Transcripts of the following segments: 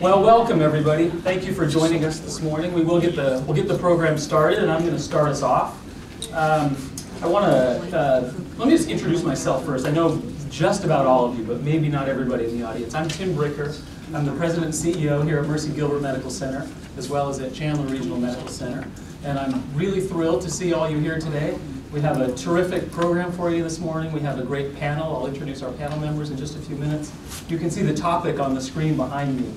Well, welcome everybody. Thank you for joining us this morning. We'll get the program started, and I'm going to start us off. I want to let me just introduce myself first. I know just about all of you, but maybe not everybody in the audience. I'm Tim Bricker. I'm the president and CEO here at Mercy Gilbert Medical Center, as well as at Chandler Regional Medical Center. And I'm really thrilled to see all you here today. We have a terrific program for you this morning. We have a great panel. I'll introduce our panel members in just a few minutes. You can see the topic on the screen behind me.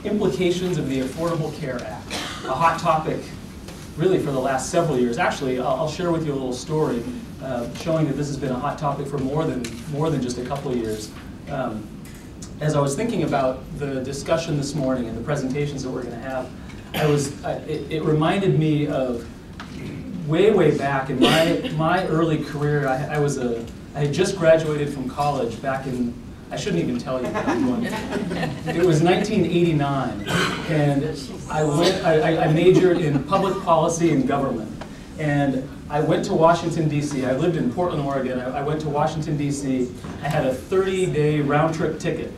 Implications of the Affordable Care Act, a hot topic really for the last several years. Actually, I'll share with you a little story showing that this has been a hot topic for more than just a couple of years. As I was thinking about the discussion this morning and the presentations that we're going to have, it reminded me of way back in my early career. I had just graduated from college back in, I shouldn't even tell you when. It was 1989, and I majored in public policy and government. And I went to Washington, D.C. I lived in Portland, Oregon. I went to Washington, D.C. I had a 30-day round-trip ticket.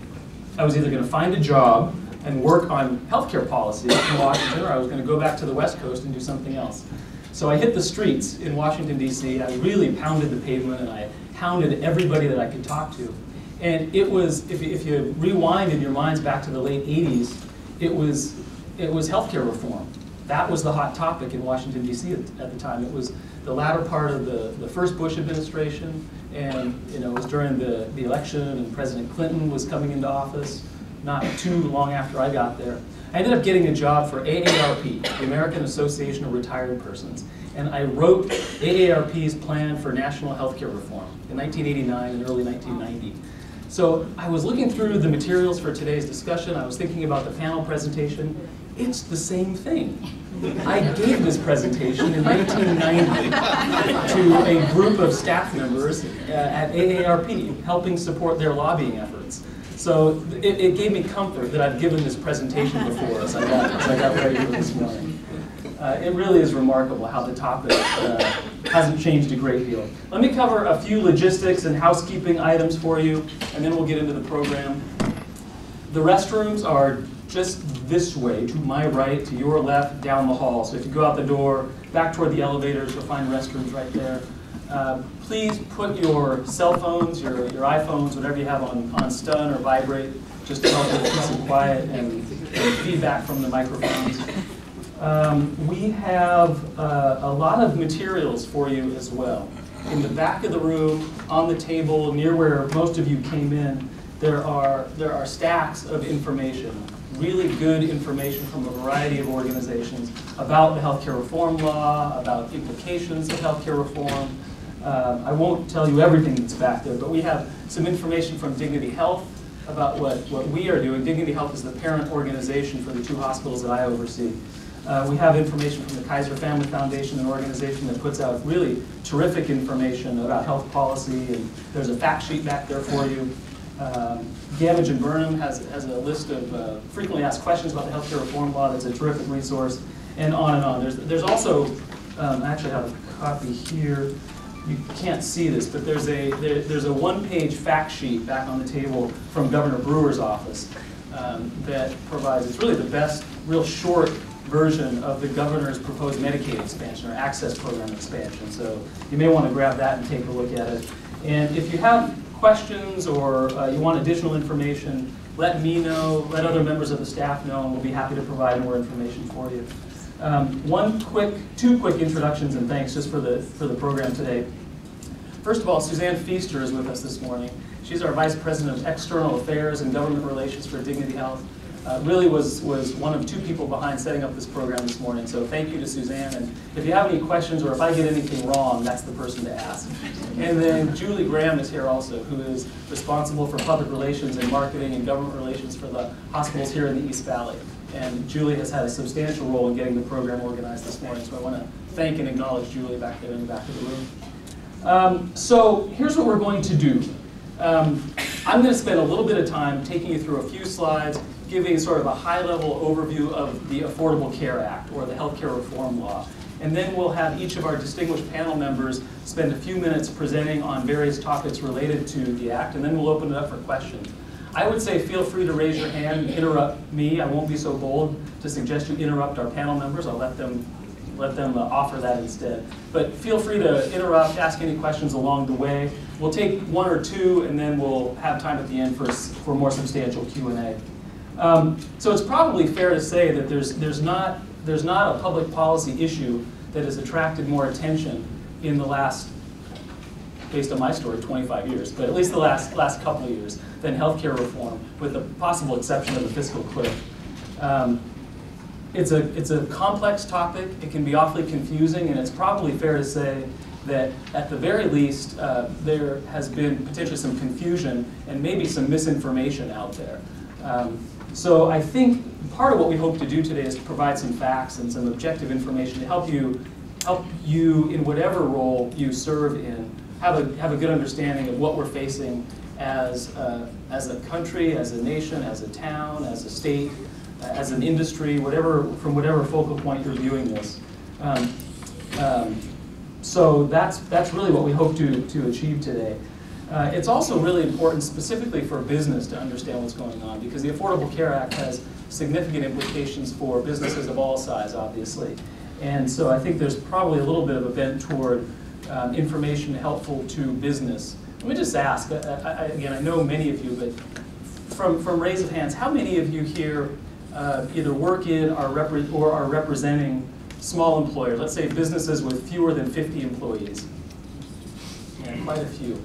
I was either going to find a job and work on healthcare policy in Washington, or I was going to go back to the West Coast and do something else. So I hit the streets in Washington, D.C. I really pounded the pavement, and I hounded everybody that I could talk to. And it was, if you rewind in your minds back to the late 80s, it was healthcare reform. That was the hot topic in Washington, D.C. at the time. It was the latter part of the first Bush administration, and it was during the election, and President Clinton was coming into office, not too long after I got there. I ended up getting a job for AARP, the American Association of Retired Persons, and I wrote AARP's plan for national healthcare reform in 1989 and early 1990. So I was looking through the materials for today's discussion. I was thinking about the panel presentation. It's the same thing. I gave this presentation in 1990 to a group of staff members at AARP, helping support their lobbying efforts. So it gave me comfort that I've given this presentation before as I got ready for this morning. It really is remarkable how the topic hasn't changed a great deal. Let me cover a few logistics and housekeeping items for you, and then we'll get into the program. The restrooms are just this way, to my right, to your left, down the hall. So if you go out the door, back toward the elevators, you'll find restrooms right there. Please put your cell phones, your iPhones, whatever you have on stun or vibrate, just to help with peace and quiet and feedback from the microphones. We have a lot of materials for you as well. In the back of the room, on the table, near where most of you came in, there are stacks of information, really good information from a variety of organizations about the healthcare reform law, about implications of healthcare reform. I won't tell you everything that's back there, but we have some information from Dignity Health about what we are doing. Dignity Health is the parent organization for the two hospitals that I oversee. We have information from the Kaiser Family Foundation, an organization that puts out really terrific information about health policy, and there's a fact sheet back there for you. Gamage and Burnham has a list of frequently asked questions about the healthcare reform law. That's a terrific resource, and on and on. There's also, I actually have a copy here. You can't see this, but there's a one-page fact sheet back on the table from Governor Brewer's office that provides, it's really the best, real short version of the governor's proposed Medicaid expansion or access program expansion. So you may want to grab that and take a look at it. And if you have questions or you want additional information, let me know, let other members of the staff know, and we'll be happy to provide more information for you. Two quick introductions and thanks just for the program today. First of all, Suzanne Feaster is with us this morning. She's our Vice President of External Affairs and Government Relations for Dignity Health. Really was one of two people behind setting up this program this morning, so thank you to Suzanne. And if you have any questions or if I get anything wrong, that's the person to ask. And then Julie Graham is here also, who is responsible for public relations and marketing and government relations for the hospitals here in the East Valley. And Julie has had a substantial role in getting the program organized this morning, so I want to thank and acknowledge Julie back there in the back of the room. So here's what we're going to do. I'm going to spend a little bit of time taking you through a few slides, giving sort of a high-level overview of the Affordable Care Act, or the healthcare reform law. And then we'll have each of our distinguished panel members spend a few minutes presenting on various topics related to the act, and then we'll open it up for questions. I would say feel free to raise your hand and interrupt me. I won't be so bold to suggest you interrupt our panel members. I'll let them offer that instead. But feel free to interrupt, ask any questions along the way. We'll take one or two, and then we'll have time at the end for more substantial Q&A. So it's probably fair to say that there's not a public policy issue that has attracted more attention in the last, based on my story, 25 years, but at least the last couple of years, than healthcare reform, with the possible exception of the fiscal cliff. It's a complex topic. It can be awfully confusing, and it's probably fair to say that at the very least, there has been potentially some confusion and maybe some misinformation out there. So I think part of what we hope to do today is to provide some facts and some objective information to help you in whatever role you serve in have a good understanding of what we're facing as a country, as a nation, as a town, as a state, as an industry, from whatever focal point you're viewing this. So that's really what we hope to achieve today. It's also really important specifically for business to understand what's going on, because the Affordable Care Act has significant implications for businesses of all size, obviously. And so I think there's probably a little bit of a bent toward information helpful to business. Let me just ask, again, I know many of you, but from raise of hands, how many of you here either work in or are representing small employers, let's say businesses with fewer than 50 employees? Yeah, quite a few.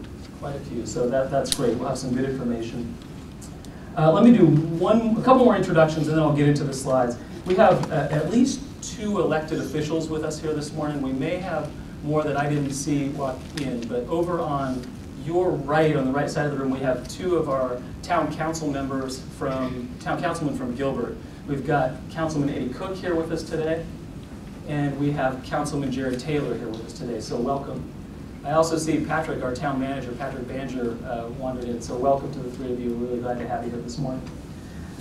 So that's great. We'll have some good information. Let me do a couple more introductions, and then I'll get into the slides. We have at least 2 elected officials with us here this morning. We may have more that I didn't see walk in, but over on your right, on the right side of the room, we have 2 of our town councilmen from Gilbert. We've got Councilman Eddie Cook here with us today, and we have Councilman Jerry Taylor here with us today, so welcome. I also see Patrick, our town manager, Patrick Banger, wandered in, so welcome to the 3 of you. We're really glad to have you here this morning.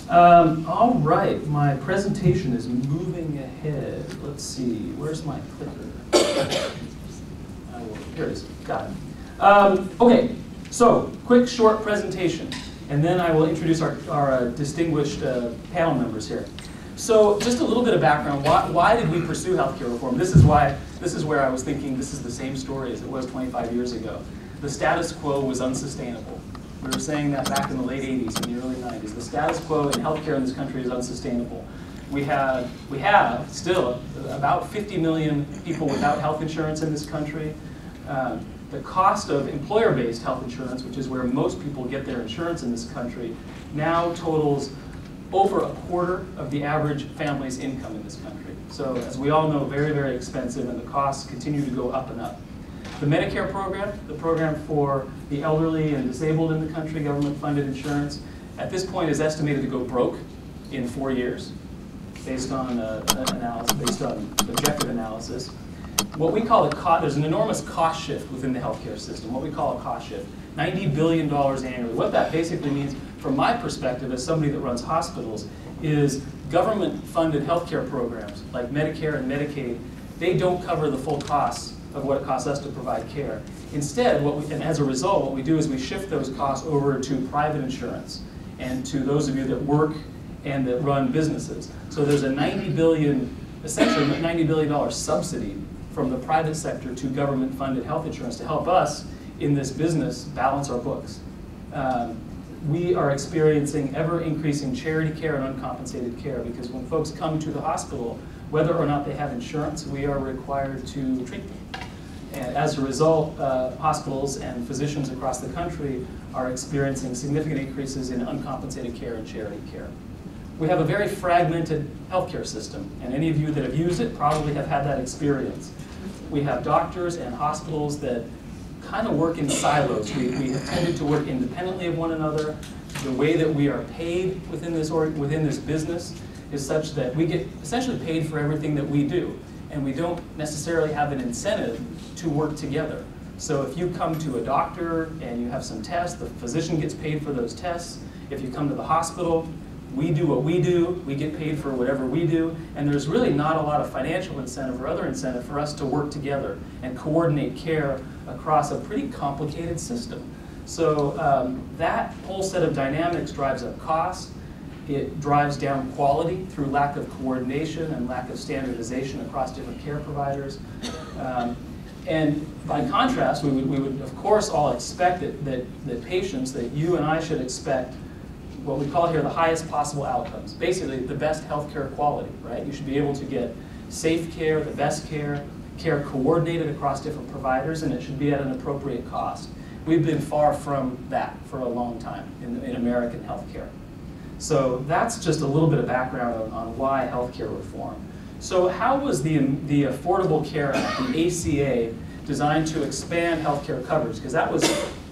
All right, my presentation is moving ahead. Let's see, where's my clicker? Here it is, got it. Okay, so quick, short presentation, and then I will introduce our distinguished panel members here. So just a little bit of background. Why did we pursue healthcare reform? This is where I was thinking this is the same story as it was 25 years ago. The status quo was unsustainable. We were saying that back in the late 80s and the early 90s. The status quo in healthcare in this country is unsustainable. We have still about 50 million people without health insurance in this country. The cost of employer-based health insurance, which is where most people get their insurance in this country, now totals over a quarter of the average family's income in this country. So as we all know, very, very expensive, and the costs continue to go up and up. The Medicare program, the program for the elderly and disabled in the country, government-funded insurance, at this point is estimated to go broke in 4 years, based on objective analysis. What we call there's an enormous cost shift within the healthcare system, what we call a cost shift. $90 billion annually. What that basically means, from my perspective as somebody that runs hospitals, is government-funded healthcare programs like Medicare and Medicaid, they don't cover the full costs of what it costs us to provide care. Instead, and as a result, what we do is we shift those costs over to private insurance and to those of you that work and that run businesses. So there's a essentially $90 billion subsidy from the private sector to government-funded health insurance to help us in this business balance our books. We are experiencing ever-increasing charity care and uncompensated care, because when folks come to the hospital, whether or not they have insurance, we are required to treat them. And as a result, hospitals and physicians across the country are experiencing significant increases in uncompensated care and charity care. We have a very fragmented healthcare system, and any of you that have used it probably have had that experience. We have doctors and hospitals that kind of work in silos. We have tended to work independently of one another. The way that we are paid within this business is such that we get essentially paid for everything that we do, and we don't necessarily have an incentive to work together. So if you come to a doctor and you have some tests, the physician gets paid for those tests. If you come to the hospital, we do what we do, we get paid for whatever we do, and there's really not a lot of financial incentive or other incentive for us to work together and coordinate care across a pretty complicated system. So that whole set of dynamics drives up costs. It drives down quality through lack of coordination and lack of standardization across different care providers. And by contrast, we would of course all expect that patients, that you and I should expect what we call here the highest possible outcomes. Basically, the best healthcare quality, right? You should be able to get safe care, the best care, care coordinated across different providers, and it should be at an appropriate cost. We've been far from that for a long time in American healthcare. So that's just a little bit of background on why healthcare reform. So how was the Affordable Care Act, the ACA, designed to expand healthcare coverage? Because that was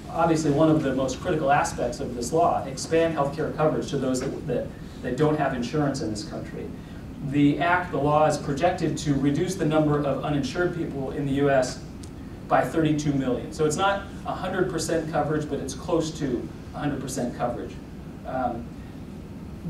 obviously one of the most critical aspects of this law, expand healthcare coverage to those that don't have insurance in this country. The law is projected to reduce the number of uninsured people in the US by 32 million. So it's not 100% coverage, but it's close to 100% coverage.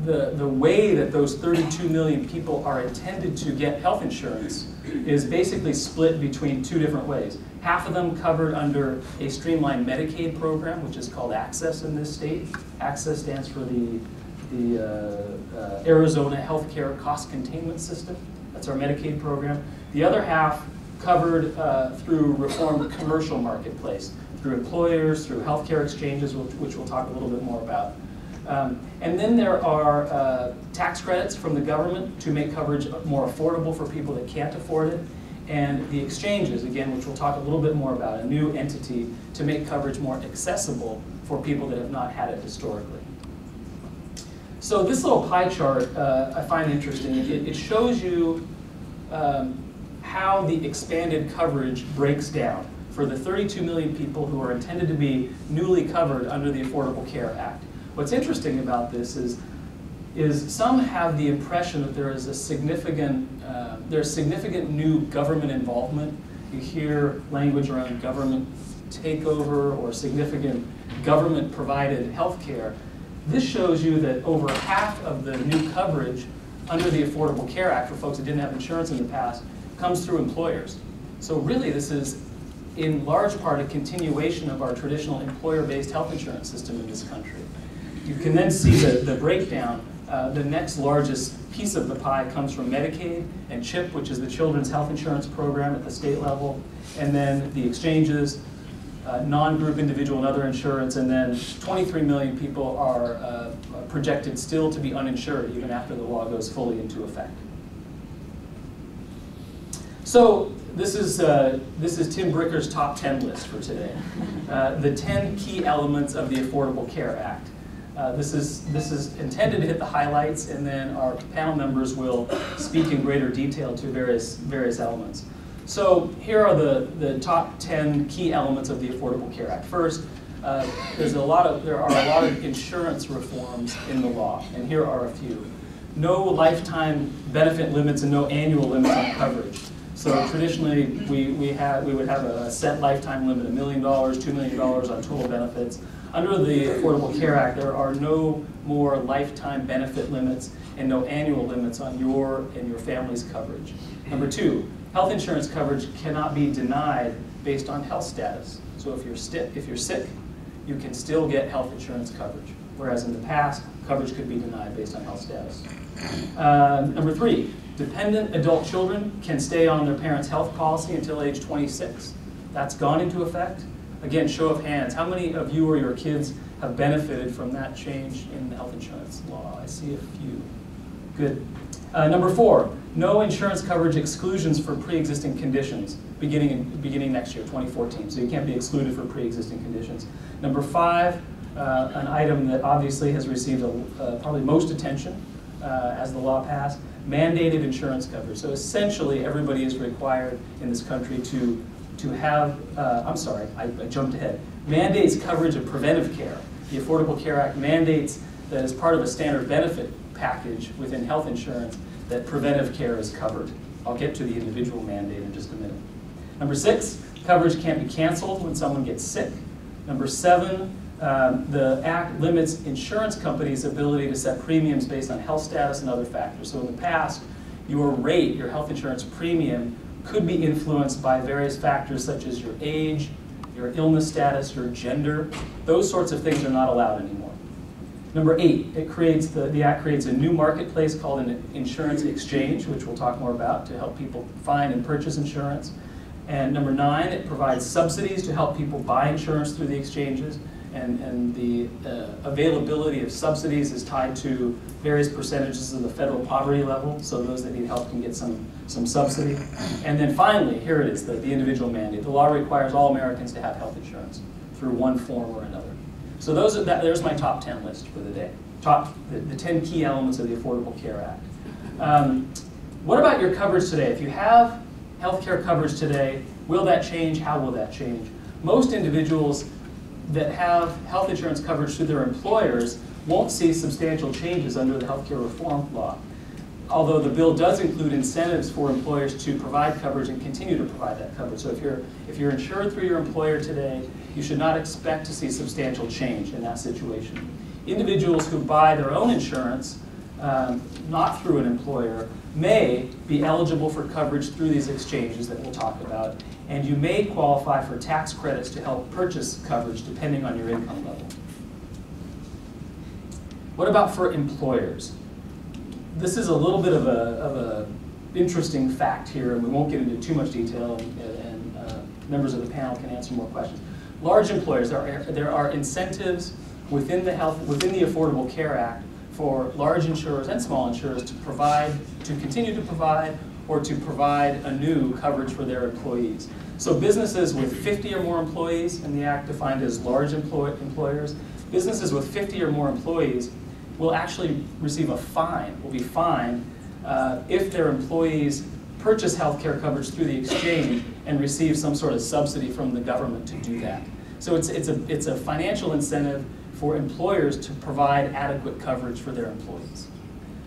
The way that those 32 million people are intended to get health insurance is basically split between two different ways. Half of them covered under a streamlined Medicaid program, which is called Access in this state. Access stands for the Arizona Healthcare Cost Containment System. That's our Medicaid program. The other half covered through reformed commercial marketplace, through employers, through healthcare exchanges, which we'll talk a little bit more about. And then there are tax credits from the government to make coverage more affordable for people that can't afford it. And the exchanges, again, which we'll talk a little bit more about, a new entity to make coverage more accessible for people that have not had it historically. So this little pie chart I find interesting. It shows you how the expanded coverage breaks down for the 32 million people who are intended to be newly covered under the Affordable Care Act. What's interesting about this is some have the impression that there is a significant new government involvement. You hear language around government takeover or significant government-provided health care. This shows you that over half of the new coverage under the Affordable Care Act for folks that didn't have insurance in the past comes through employers. So really this is in large part a continuation of our traditional employer-based health insurance system in this country. You can then see the breakdown. The next largest piece of the pie comes from Medicaid and CHIP, which is the Children's Health Insurance Program at the state level, and then the exchanges, non-group individual and other insurance, and then 23 million people are projected still to be uninsured even after the law goes fully into effect. So this is Tim Bricker's top 10 list for today. The 10 key elements of the Affordable Care Act. This is intended to hit the highlights, and then our panel members will speak in greater detail to various elements. So here are the top 10 key elements of the Affordable Care Act. First, there are a lot of insurance reforms in the law, and here are a few. No lifetime benefit limits and no annual limits on coverage. So traditionally, we would have a set lifetime limit, $1 million, $2 million on total benefits. Under the Affordable Care Act, there are no more lifetime benefit limits and no annual limits on your and your family's coverage. Number two, health insurance coverage cannot be denied based on health status. So if you're sick, you can still get health insurance coverage, whereas in the past, coverage could be denied based on health status. Number three, dependent adult children can stay on their parents' health policy until age 26. That's gone into effect. Again, show of hands, how many of you or your kids have benefited from that change in the health insurance law? I see a few. Good. Number four, no insurance coverage exclusions for pre-existing conditions beginning next year, 2014. So you can't be excluded for pre-existing conditions. Number five, an item that obviously has received probably most attention as the law passed, mandated insurance coverage. So essentially, everybody is required in this country to have, I'm sorry, I jumped ahead, mandates coverage of preventive care. The Affordable Care Act mandates that as part of a standard benefit package within health insurance that preventive care is covered. I'll get to the individual mandate in just a minute. Number six, coverage can't be canceled when someone gets sick. Number seven, the Act limits insurance companies' ability to set premiums based on health status and other factors. So in the past, your rate, your health insurance premium, could be influenced by various factors such as your age, your illness status, your gender. Those sorts of things are not allowed anymore. Number 8, the Act creates a new marketplace called an insurance exchange, which we'll talk more about, to help people find and purchase insurance. And number 9, it provides subsidies to help people buy insurance through the exchanges. And the availability of subsidies is tied to various percentages of the federal poverty level, so those that need help can get some subsidy. And then finally, here it is, the individual mandate. The law requires all Americans to have health insurance through one form or another. So there's my top 10 list for the day. The 10 key elements of the Affordable Care Act. What about your coverage today? If you have health care coverage today, will that change? How will that change? Most individuals that have health insurance coverage through their employers won't see substantial changes under the health care reform law. Although the bill does include incentives for employers to provide coverage and continue to provide that coverage. So if you're insured through your employer today, you should not expect to see substantial change in that situation. Individuals who buy their own insurance, not through an employer, may be eligible for coverage through these exchanges that we'll talk about, and you may qualify for tax credits to help purchase coverage depending on your income level. What about for employers? This is a little bit of a interesting fact here, and we won't get into too much detail, and members of the panel can answer more questions. Large employers, there are incentives within the Affordable Care Act for large insurers and small insurers to continue to provide, or to provide anew coverage for their employees. So businesses with 50 or more employees, in the Act defined as large employers, businesses with 50 or more employees will actually receive a fine, will be fined if their employees purchase health care coverage through the exchange and receive some sort of subsidy from the government to do that. So it's a financial incentive for employers to provide adequate coverage for their employees.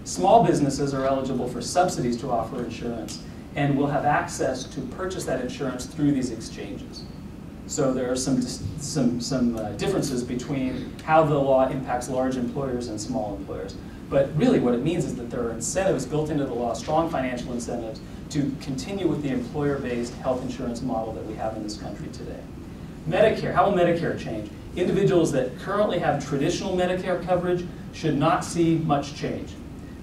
Small businesses are eligible for subsidies to offer insurance and will have access to purchase that insurance through these exchanges. So there are some differences between how the law impacts large employers and small employers. But really what it means is that there are incentives built into the law, strong financial incentives, to continue with the employer-based health insurance model that we have in this country today. Medicare, how will Medicare change? Individuals that currently have traditional Medicare coverage should not see much change.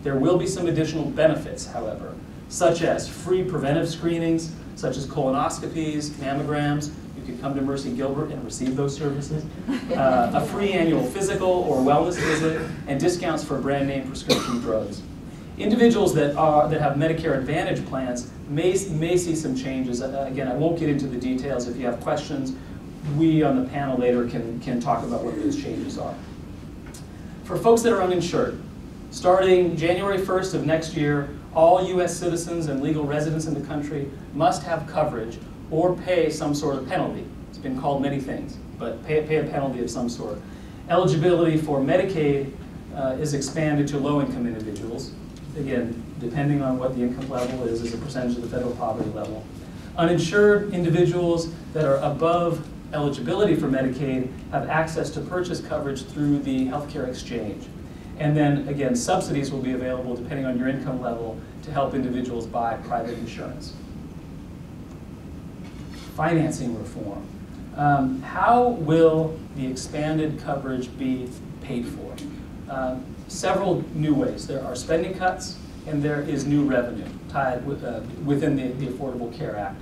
There will be some additional benefits, however, such as free preventive screenings, such as colonoscopies, mammograms. You could come to Mercy Gilbert and receive those services. A free annual physical or wellness visit, and discounts for brand name prescription drugs. Individuals that have Medicare Advantage plans may see some changes. Again, I won't get into the details. If you have questions, we on the panel later can talk about what those changes are. For folks that are uninsured, starting January 1st of next year, all U.S. citizens and legal residents in the country must have coverage or pay some sort of penalty. It's been called many things, but pay a penalty of some sort. Eligibility for Medicaid is expanded to low-income individuals. Again, depending on what the income level is as a percentage of the federal poverty level. Uninsured individuals that are above eligibility for Medicaid have access to purchase coverage through the healthcare exchange. And then, again, subsidies will be available depending on your income level to help individuals buy private insurance. Financing reform. How will the expanded coverage be paid for? Several new ways. There are spending cuts, and there is new revenue tied within the Affordable Care Act.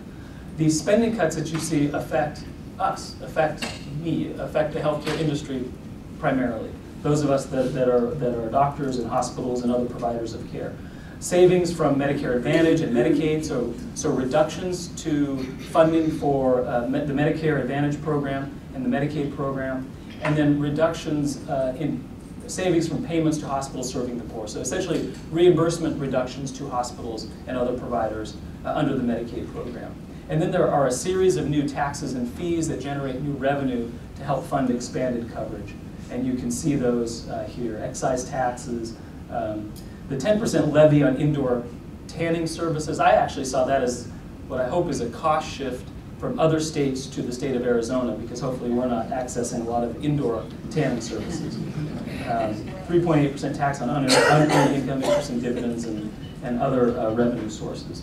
These spending cuts that you see affect us, affect me, affect the healthcare industry primarily. Those of us that are doctors and hospitals and other providers of care. Savings from Medicare Advantage and Medicaid, so reductions to funding for the Medicare Advantage program and the Medicaid program, and then reductions in savings from payments to hospitals serving the poor. So essentially reimbursement reductions to hospitals and other providers under the Medicaid program. And then there are a series of new taxes and fees that generate new revenue to help fund expanded coverage. And you can see those here. Excise taxes, the 10% levy on indoor tanning services. I actually saw that as what I hope is a cost shift from other states to the state of Arizona, because hopefully we're not accessing a lot of indoor tanning services. 3.8% tax on unearned income, interest and dividends, and other revenue sources.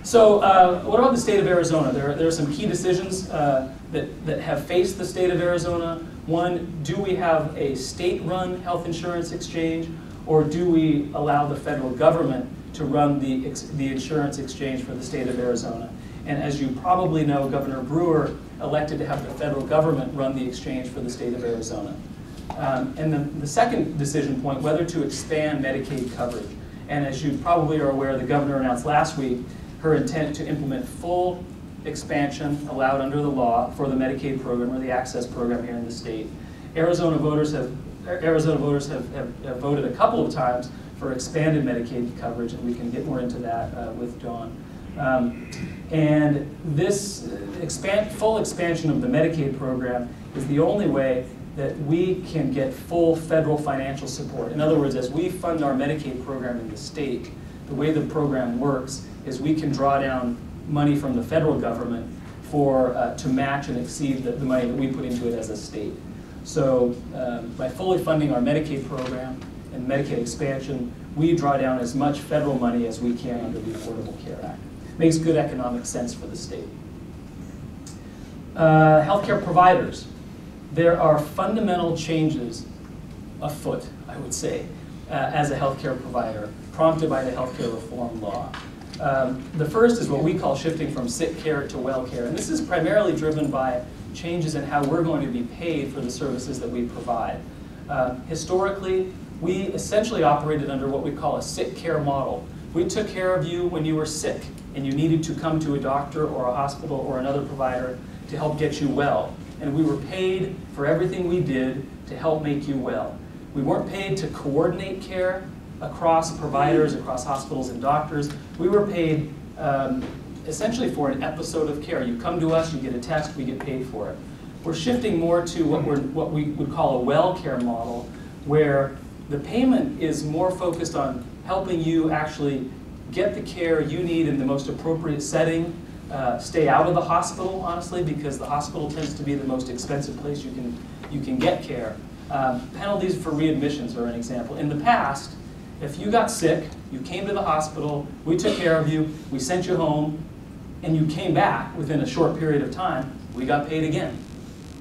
So what about the state of Arizona? There are some key decisions that have faced the state of Arizona. One, do we have a state-run health insurance exchange, or do we allow the federal government to run the insurance exchange for the state of Arizona? And as you probably know, Governor Brewer elected to have the federal government run the exchange for the state of Arizona. And then the second decision point, whether to expand Medicaid coverage. And as you probably are aware, the governor announced last week her intent to implement full expansion allowed under the law for the Medicaid program or the access program here in the state. Arizona voters have voted a couple of times for expanded Medicaid coverage, and we can get more into that with Dawn. And this full expansion of the Medicaid program is the only way that we can get full federal financial support. In other words, as we fund our Medicaid program in the state, the way the program works is we can draw down money from the federal government to match and exceed the money that we put into it as a state. So by fully funding our Medicaid program and Medicaid expansion, we draw down as much federal money as we can under the Affordable Care Act. Makes good economic sense for the state. Healthcare providers. There are fundamental changes afoot, I would say, as a healthcare provider, prompted by the healthcare reform law. The first is what we call shifting from sick care to well care. And this is primarily driven by changes in how we're going to be paid for the services that we provide. Historically, we essentially operated under what we call a sick care model. We took care of you when you were sick and you needed to come to a doctor or a hospital or another provider to help get you well. And we were paid for everything we did to help make you well. We weren't paid to coordinate care across providers, across hospitals and doctors. We were paid essentially for an episode of care. You come to us, you get a test, we get paid for it. We're shifting more to what we would call a well care model, where the payment is more focused on helping you actually get the care you need in the most appropriate setting. Stay out of the hospital, honestly, because the hospital tends to be the most expensive place you can get care. Penalties for readmissions are an example. In the past, if you got sick, you came to the hospital, we took care of you, we sent you home, and you came back within a short period of time, we got paid again.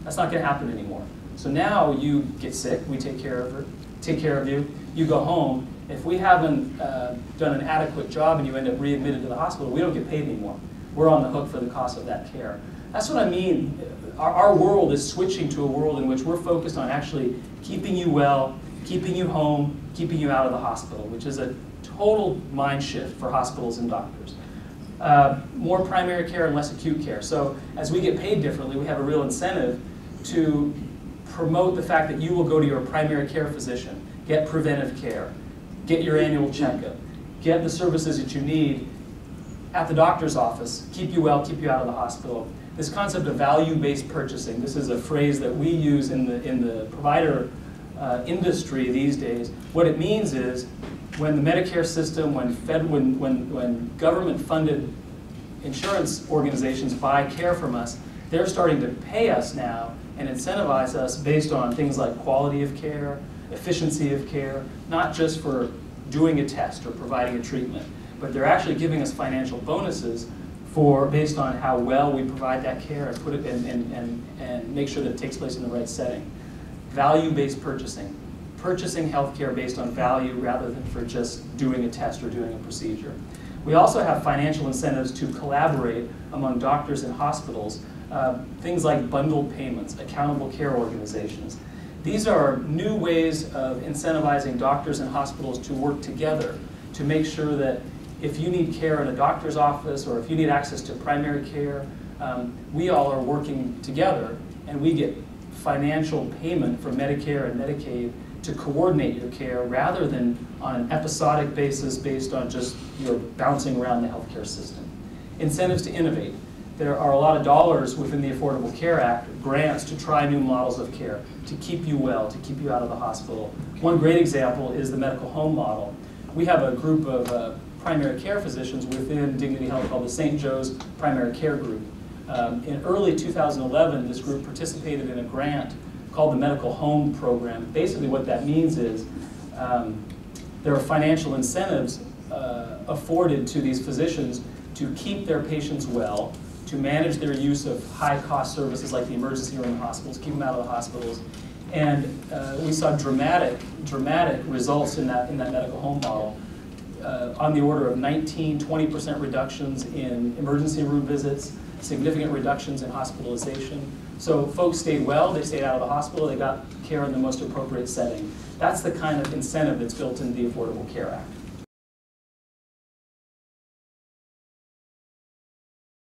That's not going to happen anymore. So now you get sick, we take care of you, you go home. If we haven't done an adequate job and you end up readmitted to the hospital, we don't get paid anymore. We're on the hook for the cost of that care. That's what I mean. Our world is switching to a world in which we're focused on actually keeping you well, keeping you home, keeping you out of the hospital, which is a total mind shift for hospitals and doctors. More primary care and less acute care. So as we get paid differently, we have a real incentive to promote the fact that you will go to your primary care physician, get preventive care, get your annual checkup, get the services that you need at the doctor's office, keep you well, keep you out of the hospital. This concept of value-based purchasing, this is a phrase that we use in the provider industry these days. What it means is when the Medicare system, when government-funded insurance organizations buy care from us, they're starting to pay us now and incentivize us based on things like quality of care, efficiency of care, not just for doing a test or providing a treatment, but they're actually giving us financial bonuses based on how well we provide that care and put it and make sure that it takes place in the right setting. Value-based purchasing. Purchasing healthcare based on value rather than for just doing a test or doing a procedure. We also have financial incentives to collaborate among doctors and hospitals, things like bundled payments, accountable care organizations. These are new ways of incentivizing doctors and hospitals to work together to make sure that if you need care in a doctor's office or if you need access to primary care, we all are working together and we get financial payment from Medicare and Medicaid to coordinate your care rather than on an episodic basis based on just your bouncing around the healthcare system. Incentives to innovate. There are a lot of dollars within the Affordable Care Act, grants to try new models of care, to keep you well, to keep you out of the hospital. One great example is the medical home model. We have a group of primary care physicians within Dignity Health called the St. Joe's Primary Care Group. In early 2011, this group participated in a grant called the Medical Home Program. Basically what that means is there are financial incentives afforded to these physicians to keep their patients well, to manage their use of high-cost services like the emergency room in hospitals, keep them out of the hospitals. And we saw dramatic results in that medical home model, on the order of 19–20% reductions in emergency room visits, significant reductions in hospitalization. So folks stayed well, they stayed out of the hospital, they got care in the most appropriate setting. That's the kind of incentive that's built into the Affordable Care Act.